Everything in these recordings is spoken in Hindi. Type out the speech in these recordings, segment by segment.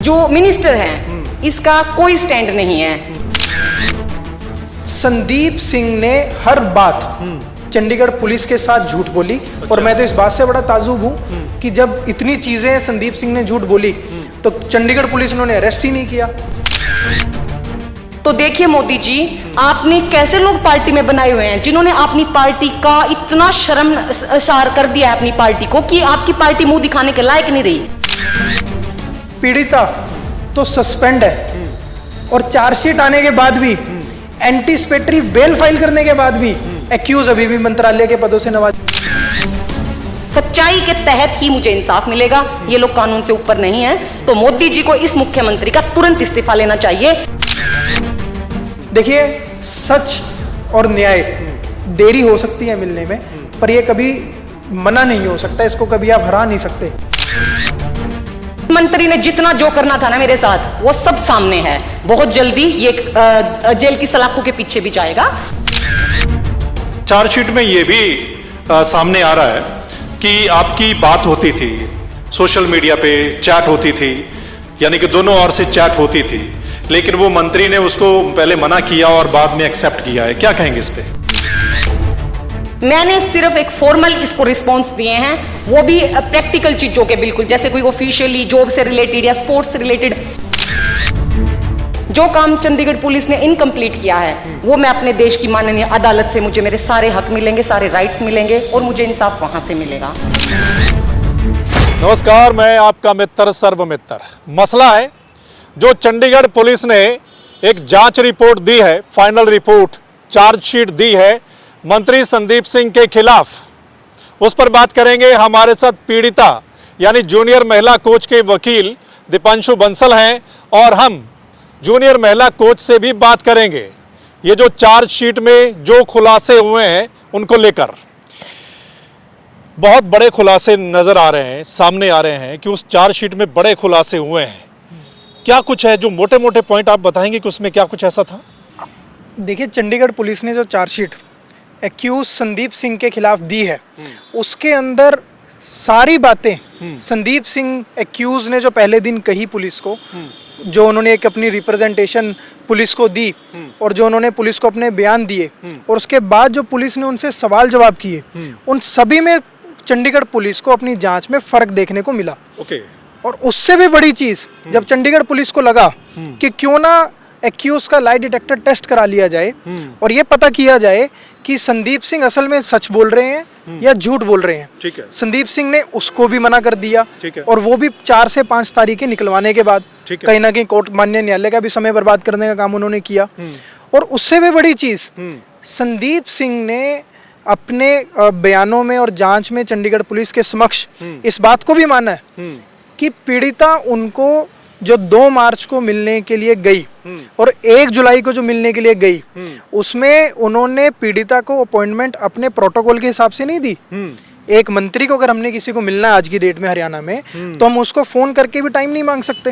जो मिनिस्टर हैं इसका कोई स्टैंड नहीं है। संदीप सिंह ने हर बात चंडीगढ़ पुलिस के साथ झूठ बोली। और मैं तो इस बात से बड़ा ताजुब हूं कि जब इतनी चीजें संदीप सिंह ने झूठ बोली तो चंडीगढ़ पुलिस उन्होंने अरेस्ट ही नहीं किया। तो देखिए मोदी जी, आपने कैसे लोग पार्टी में बनाए हुए हैं जिन्होंने अपनी पार्टी का इतना शर्मसार कर दिया है अपनी पार्टी को कि आपकी पार्टी मुंह दिखाने के लायक नहीं रही। पीड़िता तो सस्पेंड है और चार्जशीट आने के बाद भी, एंटीसिपेटरी बेल फाइल करने के बाद भी एक्यूज अभी भी मंत्रालय के पदों से नवाज। सच्चाई के तहत ही मुझे इंसाफ मिलेगा, ये लोग कानून से ऊपर नहीं है। तो मोदी जी को इस मुख्यमंत्री का तुरंत इस्तीफा लेना चाहिए। देखिए, सच और न्याय देरी हो सकती है मिलने में, पर यह कभी मना नहीं हो सकता, इसको कभी आप हरा नहीं सकते। मंत्री ने जितना जो करना था ना मेरे साथ, वो सब सामने है। बहुत जल्दी ये जेल की सलाखों के पीछे भी जाएगा। चार्जशीट में ये भी सामने आ रहा है कि आपकी बात होती थी सोशल मीडिया पे, चैट होती थी, यानी कि दोनों ओर से चैट होती थी, लेकिन वो मंत्री ने उसको पहले मना किया और बाद में एक्सेप्ट किया है। क्या कहेंगे इस पे? मैंने सिर्फ एक फॉर्मल इसको रिस्पॉन्स दिए हैं, वो भी प्रैक्टिकल चीजों के, बिल्कुल जैसे कोई ऑफिशियली जॉब से रिलेटेड या स्पोर्ट्स से रिलेटेड जो काम चंडीगढ़ पुलिस ने इनकम्प्लीट किया है, वो मैं अपने देश की माननीय अदालत से मुझे मेरे सारे हक मिलेंगे, सारे राइट्स मिलेंगे और मुझे इंसाफ वहां से मिलेगा। नमस्कार, मैं आपका मित्र सर्वमित्र। मसला है जो चंडीगढ़ पुलिस ने एक जांच रिपोर्ट दी है, फाइनल रिपोर्ट, चार्जशीट दी है मंत्री संदीप सिंह के खिलाफ, उस पर बात करेंगे। हमारे साथ पीड़िता यानी जूनियर महिला कोच के वकील दीपांशु बंसल हैं और हम जूनियर महिला कोच से भी बात करेंगे ये जो चार्जशीट में जो खुलासे हुए हैं उनको लेकर। बहुत बड़े खुलासे नजर आ रहे हैं, सामने आ रहे हैं कि उस चार्जशीट में बड़े खुलासे हुए हैं। क्या कुछ है जो मोटे मोटे पॉइंट आप बताएंगे कि उसमें क्या कुछ ऐसा था? देखिए, चंडीगढ़ पुलिस ने जो चार्जशीट एक्यूज संदीप सिंह के खिलाफ दी है, उसके अंदर सारी बातें संदीप सिंह एक्यूज ने जो पहले दिन कही पुलिस को, जो उन्होंने एक अपनी रिप्रेजेंटेशन पुलिस को दी और जो उन्होंने पुलिस को अपने बयान दिए और उसके बाद जो पुलिस ने उनसे सवाल जवाब किए, उन सभी में चंडीगढ़ पुलिस को अपनी जांच में फर्क देखने को मिला। और उससे भी बड़ी चीज, जब चंडीगढ़ पुलिस को लगा कि क्यों ना एक्यूज का लाई डिटेक्टर टेस्ट करा लिया जाए और ये पता किया जाए कि संदीप सिंह असल में सच बोल रहे हैं या झूठ बोल रहे हैं। ठीक है। संदीप सिंह ने उसको भी मना कर दिया। ठीक है। और वो भी 4 से 5 तारीखें निकलवाने के बाद कहीं ना कहीं कोर्ट माननीय न्यायालय का भी समय बर्बाद करने का काम उन्होंने किया। और उससे भी बड़ी चीज, संदीप सिंह ने अपने बयानों में और जांच में चंडीगढ़ पुलिस के समक्ष इस बात को भी माना है कि पीड़िता उनको जो 2 मार्च को मिलने के लिए गई और 1 जुलाई को जो मिलने के लिए गई, उसमें उन्होंने पीड़िता को अपॉइंटमेंट अपने प्रोटोकॉल के हिसाब से नहीं दी। एक मंत्री को अगर हमने किसी को मिलना है आज की डेट में हरियाणा में, तो हम उसको फोन करके भी टाइम नहीं मांग सकते।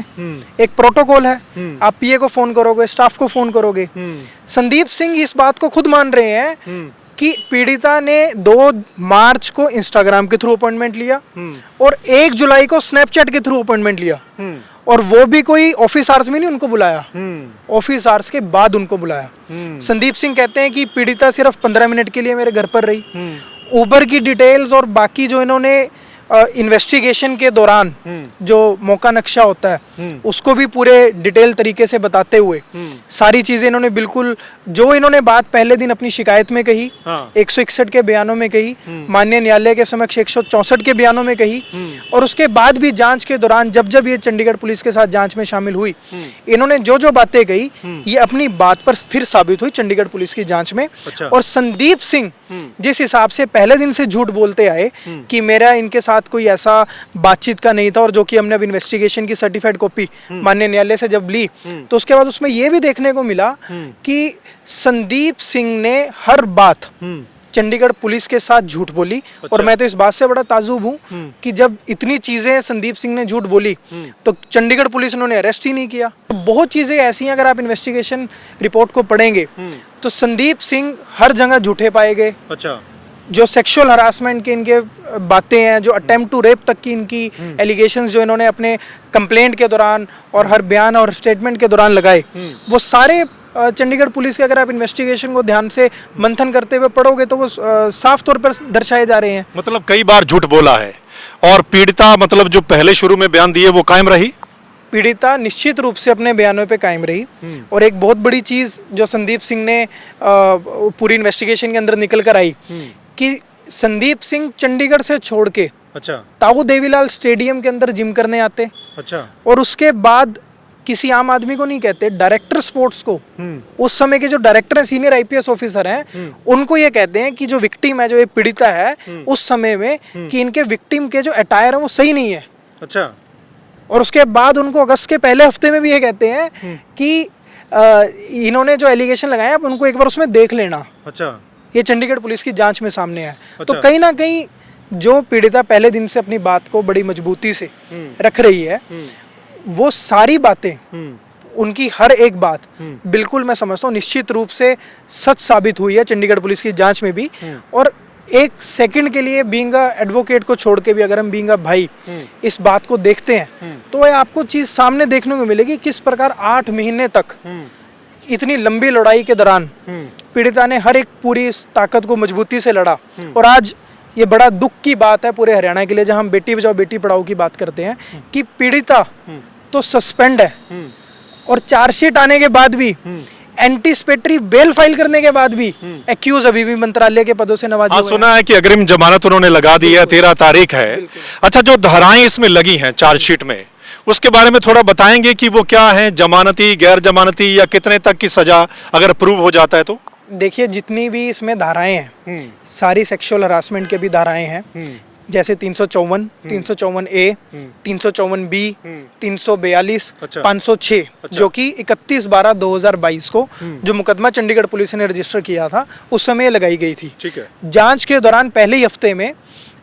एक प्रोटोकॉल है, आप पीए को फोन करोगे, स्टाफ को फोन करोगे। संदीप सिंह इस बात को खुद मान रहे हैं कि पीड़िता ने 2 मार्च को इंस्टाग्राम के थ्रू अपॉइंटमेंट लिया और 1 जुलाई को स्नैपचैट के थ्रू अपॉइंटमेंट लिया, और वो भी कोई ऑफिस आवर्स में नहीं उनको बुलाया, ऑफिस आवर्स के बाद उनको बुलाया। संदीप सिंह कहते हैं कि पीड़िता सिर्फ 15 मिनट के लिए मेरे घर पर रही। उबर की डिटेल्स और बाकी जो इन्होंने इन्वेस्टिगेशन के दौरान जो मौका नक्शा होता है उसको भी पूरे डिटेल तरीके से बताते हुए सारी चीजें इन्होंने बिल्कुल, जो इन्होंने बात पहले दिन अपनी शिकायत में कही, 161 के बयानों में कही, माननीय न्यायालय के समक्ष 164 के बयानों में कही, और उसके बाद भी जांच के दौरान जब जब ये चंडीगढ़ पुलिस के साथ जांच में शामिल हुई, इन्होंने जो जो बातें कही ये अपनी बात पर स्थिर साबित हुई चंडीगढ़ पुलिस की जांच में। और संदीप सिंह जिस हिसाब से पहले दिन से झूठ बोलते आए कि मेरा इनके साथ कोई ऐसा बातचीत का नहीं था, और जो कि हमने अब इन्वेस्टिगेशन की सर्टिफाइड कॉपी माननीय न्यायालय से जब ली तो उसके बाद उसमें यह भी देखने को मिला कि संदीप सिंह ने हर बात चंडीगढ़ पुलिस के साथ झूठ बोली। और मैं तो इस बात से बड़ा ताजुब हूं कि जब इतनी चीजें संदीप सिंह ने झूठ बोली तो चंडीगढ़ पुलिस उन्होंने अरेस्ट ही नहीं किया। तो बहुत चीजें ऐसी हैं, अगर आप इन्वेस्टिगेशन रिपोर्ट को पढ़ेंगे तो संदीप सिंह हर जगह झूठे पाए गए। अच्छा। जो सेक्सुअल हरासमेंट के इनके बातें हैं, जो अटेम्प्ट टू रेप तक की इनकी एलिगेशंस जो इन्होंने अपने कंप्लेंट के दौरान और हर बयान और स्टेटमेंट के दौरान लगाए, वो सारे चंडीगढ़ पुलिस के अगर आप इन्वेस्टिगेशन को ध्यान से मंथन करते हुए पढ़ोगे तो वो साफ तौर पर दर्शाए जा रहे हैं। मतलब कई बार झूठ बोला है और पीड़िता मतलब जो पहले शुरू में बयान दिए वो कायम रही। पीड़िता निश्चित रूप से अपने बयानों पे कायम रही। और एक बहुत बड़ी चीज़ जो संदीप सिंह ने पूरी इन्वेस्टिगेशन के अंदर निकल कर आई कि संदीप सिंह चंडीगढ़ से छोड़ के अच्छा ताऊ देवीलाल स्टेडियम के अंदर जिम करने आते, अच्छा, और उसके बाद किसी आम आदमी को नहीं कहते, डायरेक्टर स्पोर्ट्स को, उस समय के जो डायरेक्टर हैं, सीनियर आईपीएस ऑफिसर हैं, उनको ये कहते हैं कि जो विक्टिम है, जो ये पीड़िता है, उस समय में कि इनके विक्टिम के जो अटायर है वो सही नहीं है। अच्छा, और उसके बाद उनको अगस्त के पहले हफ्ते में भी ये कहते हैं कि इन्होंने जो एलिगेशन लगाए आप उनको एक बार उसमें देख लेना। अच्छा, ये चंडीगढ़ पुलिस की जांच में सामने आया। अच्छा। तो कहीं ना कहीं जो पीड़िता पहले दिन से अपनी बात को बड़ी मजबूती से रख रही है, वो सारी बातें, उनकी हर एक बात बिल्कुल मैं समझता हूँ निश्चित रूप से सच साबित हुई है चंडीगढ़ पुलिस की जांच में भी। और एक सेकंड के लिए बीइंग अ एडवोकेट को छोड़ के भी अगर हम बीइंग अ भाई इस बात को देखते हैं तो आपको चीज सामने देखने को मिलेगी किस प्रकार 8 महीने तक इतनी लंबी लड़ाई के दौरान पीड़िता ने हर एक पूरी इस ताकत को मजबूती से लड़ा। और आज ये बड़ा दुख की बात है पूरे हरियाणा के लिए, जहां हम बेटी बचाओ बेटी पढ़ाओ की बात करते हैं, कि पीड़िता तो सस्पेंड है और चार्जशीट आने के बाद भी, एंटीसिपेटरी बेल फाइल करने के बाद भी एक्यूज अभी भी मंत्रालय के पदों से नवाजे हुए हैं। सुना है कि अग्रिम जमानत उन्होंने लगा दी है, 13 तारीख है। अच्छा, जो धाराएं इसमें लगी हैं चार्जशीट में, उसके बारे में थोड़ा बताएंगे कि वो क्या है, जमानती, गैर जमानती, या कितने तक की सजा अगर प्रूव हो जाता है तो? देखिए, जितनी भी इसमें धाराएं हैं सारी सेक्सुअल हरासमेंट के भी धाराएं हैं, जैसे 354, 354 ए, 354 बी, 342, 506, जो कि 31/12/2022 को जो मुकदमा चंडीगढ़ पुलिस ने रजिस्टर किया था उस समय लगाई गई थी। ठीक है। जांच के दौरान पहले ही हफ्ते में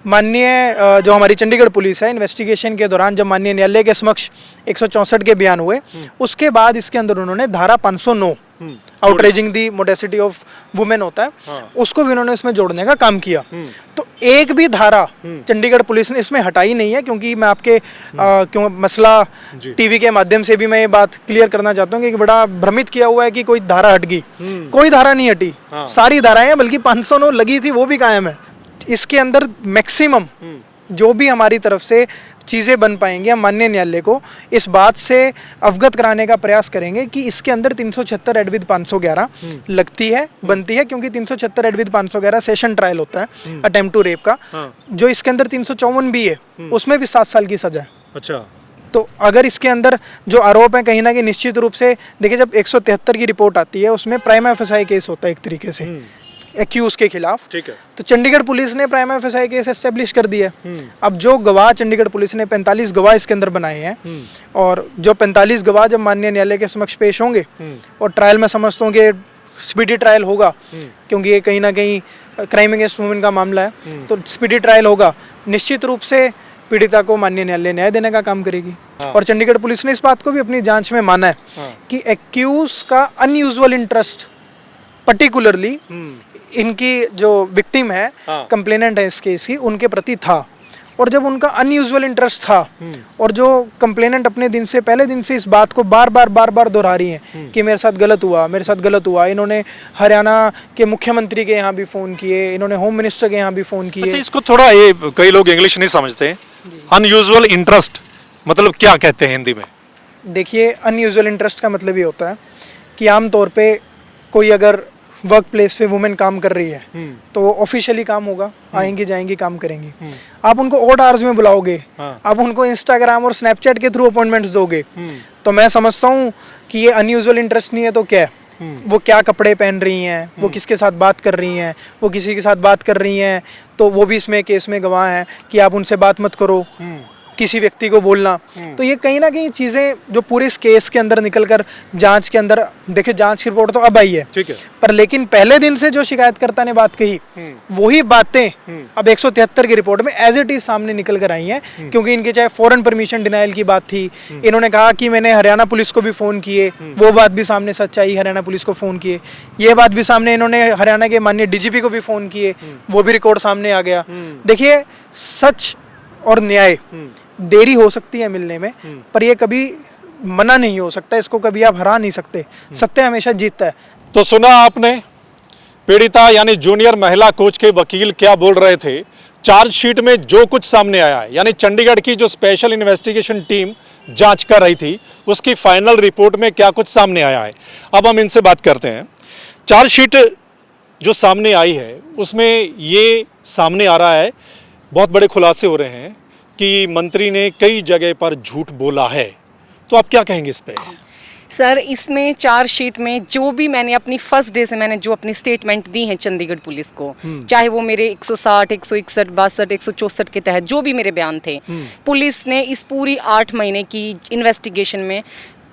माननीय जो हमारी चंडीगढ़ पुलिस है, इन्वेस्टिगेशन के दौरान जब माननीय न्यायालय के समक्ष 164 के बयान हुए, उसके बाद इसके अंदर उन्होंने धारा 509 आउटरेजिंग दी मोडेसिटी ऑफ वुमेन होता है, उसको भी उन्होंने इसमें जोड़ने का काम किया। तो एक भी धारा चंडीगढ़ पुलिस ने इसमें हटाई नहीं है, क्योंकि मैं आपके क्यों मसला टीवी के माध्यम से भी मैं ये बात क्लियर करना चाहता हूँ कि बड़ा भ्रमित किया हुआ है कि कोई धारा हट गई। कोई धारा नहीं हटी, सारी धाराएं हैं, बल्कि 509 लगी थी वो भी कायम है। इसके अंदर मैक्सिमम जो भी हमारी तरफ से चीज़ें बन पाएंगी, हम माननीय न्यायालय को इस बात से अवगत कराने का प्रयास करेंगे कि इसके अंदर 376 एडविद 511 लगती है, बनती है, क्योंकि 376 एडविद 511 सेशन ट्रायल होता है अटेम्प्ट टू रेप का। जो इसके अंदर 354 भी है उसमें भी 7 साल की सजा है। अच्छा, तो अगर इसके अंदर जो आरोप है कहीं ना कहीं निश्चित रूप से देखिए, जब 173 की रिपोर्ट आती है उसमें प्राइमा फेसाई केस होता है एक तरीके से एक्यूज के खिलाफ। ठीक है। तो चंडीगढ़ पुलिस ने प्राइमा फेसाई केस एस्टेब्लिश कर दिया है। अब जो गवाह चंडीगढ़ पुलिस ने 45 गवाह इसके अंदर बनाए हैं, और जो 45 गवाह जब माननीय न्यायालय के समक्ष पेश होंगे और ट्रायल में समझता हूँ कि स्पीडी ट्रायल होगा, क्योंकि ये कहीं ना कहीं क्राइम अगेंस्ट वुमेन का मामला है, तो स्पीडी ट्रायल होगा, निश्चित रूप से पीड़िता को माननीय न्यायालय न्याय देने का काम करेगी। और चंडीगढ़ पुलिस ने इस बात को भी अपनी जांच में माना है कि एक्यूज का अनयूजुअल इंटरेस्ट, पर्टिकुलरली इनकी जो विक्टिम है, कंप्लेनेंट है इस केस की, उनके प्रति था। और जब उनका अनयूजुअल इंटरेस्ट था, और जो कंप्लेनेंट अपने दिन से पहले दिन से इस बात को बार बार दोहरा रही हैं कि मेरे साथ गलत हुआ, मेरे साथ गलत हुआ, इन्होंने हरियाणा के मुख्यमंत्री के यहाँ भी फ़ोन किए, इन्होंने होम मिनिस्टर के यहाँ भी फ़ोन किए। अच्छा, इसको थोड़ा, ये कई लोग इंग्लिश नहीं समझते, अनयूजुअल इंटरेस्ट मतलब क्या कहते हैं हिंदी में? देखिए, अनयूजुअल इंटरेस्ट का मतलब ये होता है कि आमतौर पे कोई अगर वर्क प्लेस पे वुमेन काम कर रही है तो वो ऑफिशियली काम होगा, आएंगी जाएंगी काम करेंगी। आप उनको ऑड आवर्स में बुलाओगे, आप उनको इंस्टाग्राम और स्नैपचैट के थ्रू अपॉइंटमेंट्स दोगे, तो मैं समझता हूँ कि ये अनयूजुअल इंटरेस्ट नहीं है तो क्या है? वो क्या कपड़े पहन रही हैं, वो किसके साथ बात कर रही हैं, वो किसी के साथ बात कर रही हैं, तो वो भी इसमें केस में गवाह हैं कि आप उनसे बात मत करो। किसी व्यक्ति को बोलना, तो ये कहीं ना कहीं चीजें जो पूरे इस केस के अंदर निकलकर जांच के अंदर, देखिए जांच की रिपोर्ट तो अब आई है, ठीक है, पर लेकिन पहले दिन से जो शिकायतकर्ता ने बात कही वही बातें अब 173 की रिपोर्ट में एज इट इज सामने निकल कर आई हैं, क्योंकि इनके चाहे फॉरेन परमिशन डिनाइल की बात थी, इन्होंने कहा कि मैंने हरियाणा पुलिस को भी फोन किए, वो बात भी सामने सच आई, हरियाणा पुलिस को फोन किए, ये बात भी सामने, इन्होंने हरियाणा के माननीय डीजीपी को भी फोन किए, वो भी रिकॉर्ड सामने आ गया। देखिए सच और न्याय देरी हो सकती है मिलने में, पर ये कभी मना नहीं हो सकता, इसको कभी आप हरा नहीं सकते, सत्य हमेशा जीतता है। तो सुना आपने पीड़िता यानी जूनियर महिला कोच के वकील क्या बोल रहे थे। चार्जशीट में जो कुछ सामने आया है, यानी चंडीगढ़ की जो स्पेशल इन्वेस्टिगेशन टीम जांच कर रही थी उसकी फाइनल रिपोर्ट में क्या कुछ सामने आया है, अब हम इनसे बात करते हैं। चार्जशीट जो सामने आई है उसमें ये सामने आ रहा है, बहुत बड़े खुलासे हो रहे हैं कि मंत्री ने कई जगह पर झूठ बोला है, तो आप क्या कहेंगे इस पे? सर इसमें चार्जशीट में जो भी मैंने अपनी फर्स्ट डे से मैंने जो अपनी स्टेटमेंट दी है चंडीगढ़ पुलिस को, चाहे वो मेरे 160, 161, 62, 164 के तहत जो भी मेरे बयान थे, पुलिस ने इस पूरी 8 महीने की इन्वेस्टिगेशन में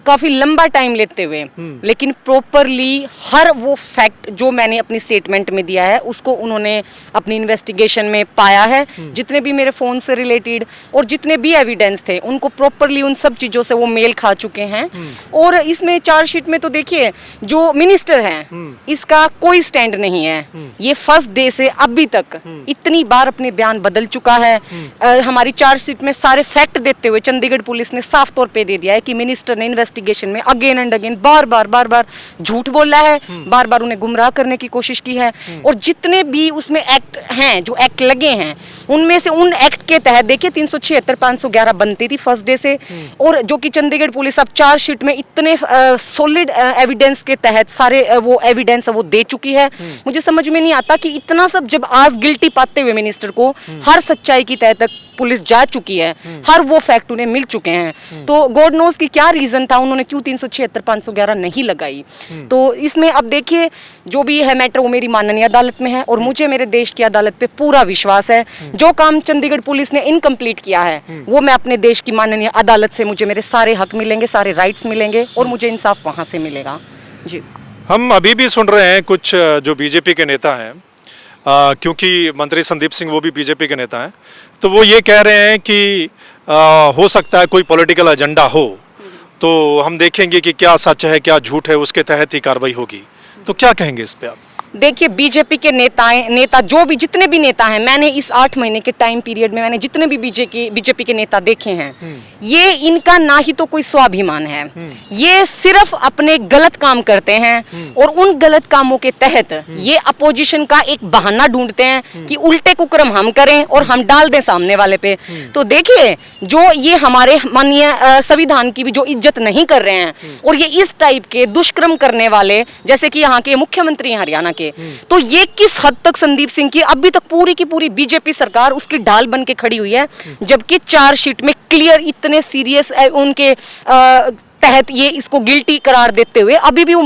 काफ़ी लंबा टाइम लेते हुए लेकिन प्रॉपरली हर वो फैक्ट जो मैंने अपनी स्टेटमेंट में दिया है उसको उन्होंने अपनी इन्वेस्टिगेशन में पाया है। जितने भी मेरे फ़ोन से रिलेटेड और जितने भी एविडेंस थे उनको प्रॉपरली उन सब चीज़ों से वो मेल खा चुके हैं। और इसमें चार्जशीट में तो देखिए जो मिनिस्टर हैं इसका कोई स्टैंड नहीं है, ये फर्स्ट डे से अभी तक इतनी बार अपने बयान बदल चुका है। हमारी चार्जशीट में सारे फैक्ट देते हुए चंडीगढ़ पुलिस ने साफ तौर पे दे दिया है कि मिनिस्टर ने इन्वेस्टिगेशन में अगेन एंड अगेन बार बार झूठ बोला है, बार बार उन्हें गुमराह करने की कोशिश की है। और जितने भी उसमें एक्ट हैं, जो एक्ट लगे हैं, उनमें से उन एक्ट के तहत देखिए 376, 511 बनती थी फर्स्ट डे से, और जो कि चंडीगढ़ पुलिस अब चार्जशीट में इतने सॉलिड एविडेंस के तहत सारे वो एविडेंस वो दे चुकी है। मुझे समझ में नहीं आता कि इतना सब जब आज गिल्टी पाते हुए मिनिस्टर को हर सच्चाई की तह तक पुलिस जा चुकी है, हर वो फैक्ट उन्हें मिल चुके हैं, तो गॉड नोज कि क्या रीजन था उन्होंने क्यों 376, 511 नहीं लगाई। तो इसमें अब देखिए जो भी है मैटर वो मेरी माननीय अदालत में है और मुझे मेरे देश की अदालत पे पूरा विश्वास है। जो काम चंडीगढ़ पुलिस ने इनकम्प्लीट किया है वो मैं अपने देश की माननीय अदालत से मुझे मेरे सारे हक मिलेंगे, सारे राइट्स मिलेंगे और मुझे इंसाफ वहां से मिलेगा। जी, हम अभी भी सुन रहे हैं कुछ जो बीजेपी के नेता हैं, क्योंकि मंत्री संदीप सिंह वो भी बीजेपी के नेता हैं, तो वो ये कह रहे हैं कि हो सकता है कोई पॉलिटिकल एजेंडा हो, तो हम देखेंगे कि क्या सच है क्या झूठ है, उसके तहत ही कार्रवाई होगी। तो क्या कहेंगे इस पे आप? देखिए बीजेपी के नेता जो भी जितने भी नेता हैं, मैंने इस 8 महीने के टाइम पीरियड में मैंने जितने भी बीजेपी के नेता देखे हैं, ये इनका ना ही तो कोई स्वाभिमान है, ये सिर्फ अपने गलत काम करते हैं और उन गलत कामों के तहत ये अपोजिशन का एक बहाना ढूंढते हैं कि उल्टे कुकर्म हम करें और हम डाल दें सामने वाले पे। तो देखिए जो ये हमारे माननीय संविधान की भी जो इज्जत नहीं कर रहे हैं और ये इस टाइप के दुष्कर्म करने वाले, जैसे कि यहाँ के मुख्यमंत्री हैं हरियाणा, तो ये किस हद तक संदीप सिंह की अभी तक पूरी की पूरी बीजेपी सरकार उसकी ढाल बन के खड़ी हुई है, जबकि चार्जशीट में क्लियर इतने सीरियस उनके तहत ये इसको गिल्टी करार देते हुए अभी भी वो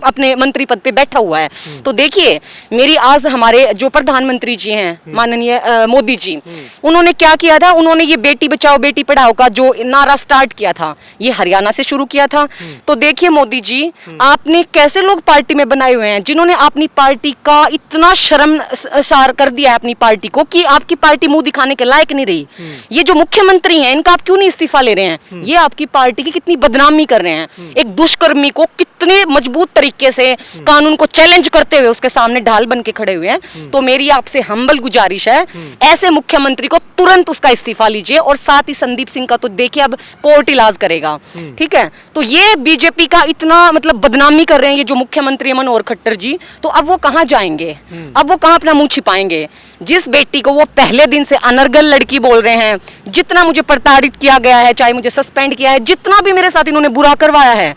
अपने मंत्री पद पे बैठा हुआ है। तो देखिए मेरी आज हमारे जो प्रधानमंत्री जी हैं माननीय मोदी जी, उन्होंने क्या किया था, उन्होंने ये बेटी बचाओ बेटी पढ़ाओ का जो नारा स्टार्ट किया था ये हरियाणा से शुरू किया था। तो देखिए मोदी जी, आपने कैसे लोग पार्टी में बनाए हुए हैं जिन्होंने अपनी पार्टी का इतना शर्मसार कर दिया है अपनी पार्टी को कि आपकी पार्टी मुंह दिखाने के लायक नहीं रही। ये जो मुख्यमंत्री हैं इनका आप क्यों नहीं इस्तीफा ले रहे हैं? ये आपकी पार्टी की कितनी बदनामी कर रहे हैं। एक दुष्कर्मी को कितने मजबूत तरीके से कानून को चैलेंज करते हुए उसके सामने ढाल बन के खड़े हुए हैं। तो मेरी आपसे हम्बल गुजारिश है, ऐसे मुख्यमंत्री को तुरंत उसका इस्तीफा लीजिए और साथ ही संदीप सिंह का तो देखिए अब कोर्ट इलाज करेगा, ठीक है। तो ये बीजेपी का इतना मतलब बदनामी कर रहे हैं ये जो मुख्यमंत्री मनोहर खट्टर जी, तो अब वो कहां जाएंगे, अब वो कहां अपना मुंह छिपाएंगे? जिस बेटी को वो पहले दिन से अनर्गल लड़की बोल रहे हैं, जितना मुझे प्रताड़ित किया गया है, चाहे मुझे सस्पेंड किया है, जितना भी मेरे साथ इन्होंने बुरा करवाया है,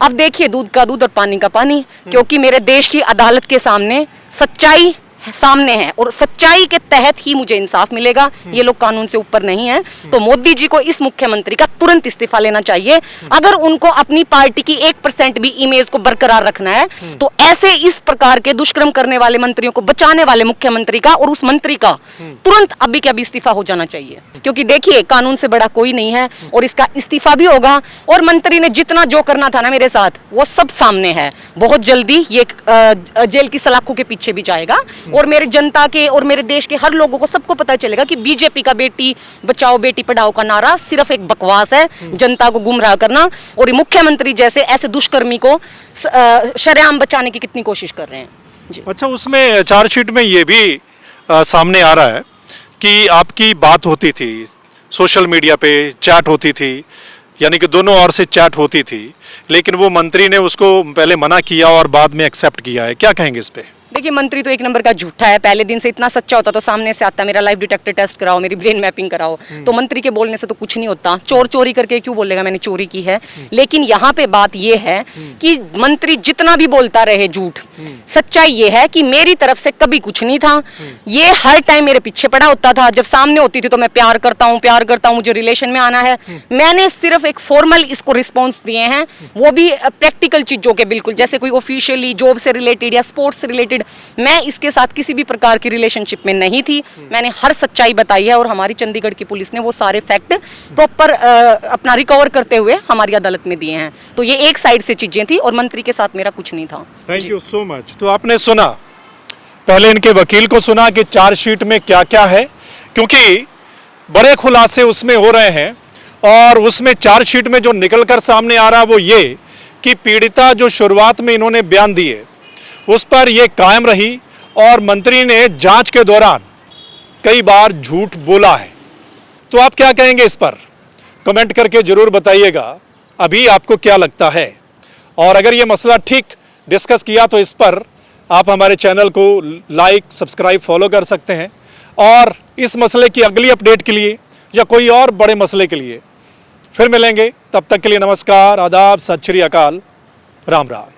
अब देखिए दूध का दूध और पानी का पानी, क्योंकि मेरे देश की अदालत के सामने सच्चाई सामने है और सच्चाई के तहत ही मुझे इंसाफ मिलेगा। ये लोग कानून से ऊपर नहीं है। तो मोदी जी को इस मुख्यमंत्री का तुरंत इस्तीफा लेना चाहिए। अगर उनको अपनी पार्टी की 1% भी इमेज को बरकरार रखना है तो ऐसे इस प्रकार के दुष्कर्म करने वाले मंत्रियों को बचाने वाले मुख्यमंत्री का और उस मंत्री का तुरंत अभी के अभी इस्तीफा हो जाना चाहिए। क्योंकि देखिए, कानून से बड़ा कोई नहीं है और इसका इस्तीफा भी होगा। और मंत्री ने जितना जो करना था ना मेरे साथ, वो सब सामने है। बहुत जल्दी ये जेल की सलाखों के पीछे भी जाएगा और मेरे जनता के और मेरे देश के हर लोगों को सबको पता चलेगा कि बीजेपी का बेटी बचाओ बेटी पढ़ाओ का नारा सिर्फ एक बकवास है, जनता को गुमराह करना। और ये मुख्यमंत्री जैसे ऐसे दुष्कर्मी को शरेआम बचाने की कितनी कोशिश कर रहे हैं जी। अच्छा, उसमें चार्जशीट में ये भी सामने आ रहा है कि आपकी बात होती थी सोशल मीडिया पे, चैट होती थी, यानी कि दोनों ओर से चैट होती थी, लेकिन वो मंत्री ने उसको पहले मना किया और बाद में एक्सेप्ट किया है। क्या कहेंगे इस पे? देखिए, मंत्री तो एक नंबर का झूठा है। पहले दिन से इतना सच्चा होता तो सामने से आता, मेरा लाइव डिटेक्टर टेस्ट कराओ, मेरी ब्रेन मैपिंग कराओ। तो मंत्री के बोलने से तो कुछ नहीं होता। चोर चोरी करके क्यों बोलेगा मैंने चोरी की है। लेकिन यहाँ पे बात ये है कि मंत्री जितना भी बोलता रहे झूठ, सच्चाई ये है कि मेरी तरफ से कभी कुछ नहीं था। ये हर टाइम मेरे पीछे पड़ा होता था। जब सामने होती थी तो मैं प्यार करता हूँ, मुझे रिलेशन में आना है। मैंने सिर्फ एक फॉर्मल इसको रिस्पॉन्स दिए हैं, वो भी प्रैक्टिकल चीजों के, बिल्कुल जैसे कोई ऑफिशियली जॉब से रिलेटेड या स्पोर्ट्स से रिलेटेड। मैं इसके साथ किसी भी प्रकार की रिलेशनशिप में नहीं थी। मैंने हर सच्चाई बताई है और हमारी चंडीगढ़ की पुलिस ने वो सारे फैक्ट प्रॉपर अपना रिकवर करते हुए हमारी अदालत में दिए हैं। तो ये एक साइड से चीजें थी और मंत्री के साथ मेरा कुछ नहीं था। Thank you so much. तो आपने सुना, पहले इनके वकील को सुना कि चार्जशीट में क्या क्या है, क्योंकि बड़े खुलासे उसमें हो रहे हैं। और उसमें चार्जशीट में जो निकलकर सामने आ रहा है वो ये कि पीड़िता जो शुरुआत में इन्होंने बयान दिए उस पर ये कायम रही और मंत्री ने जांच के दौरान कई बार झूठ बोला है। तो आप क्या कहेंगे इस पर? कमेंट करके जरूर बताइएगा अभी आपको क्या लगता है। और अगर ये मसला ठीक डिस्कस किया तो इस पर आप हमारे चैनल को लाइक, सब्सक्राइब, फॉलो कर सकते हैं। और इस मसले की अगली अपडेट के लिए या कोई और बड़े मसले के लिए फिर मिलेंगे। तब तक के लिए नमस्कार, आदाब, सत श्री अकाल, राम राम।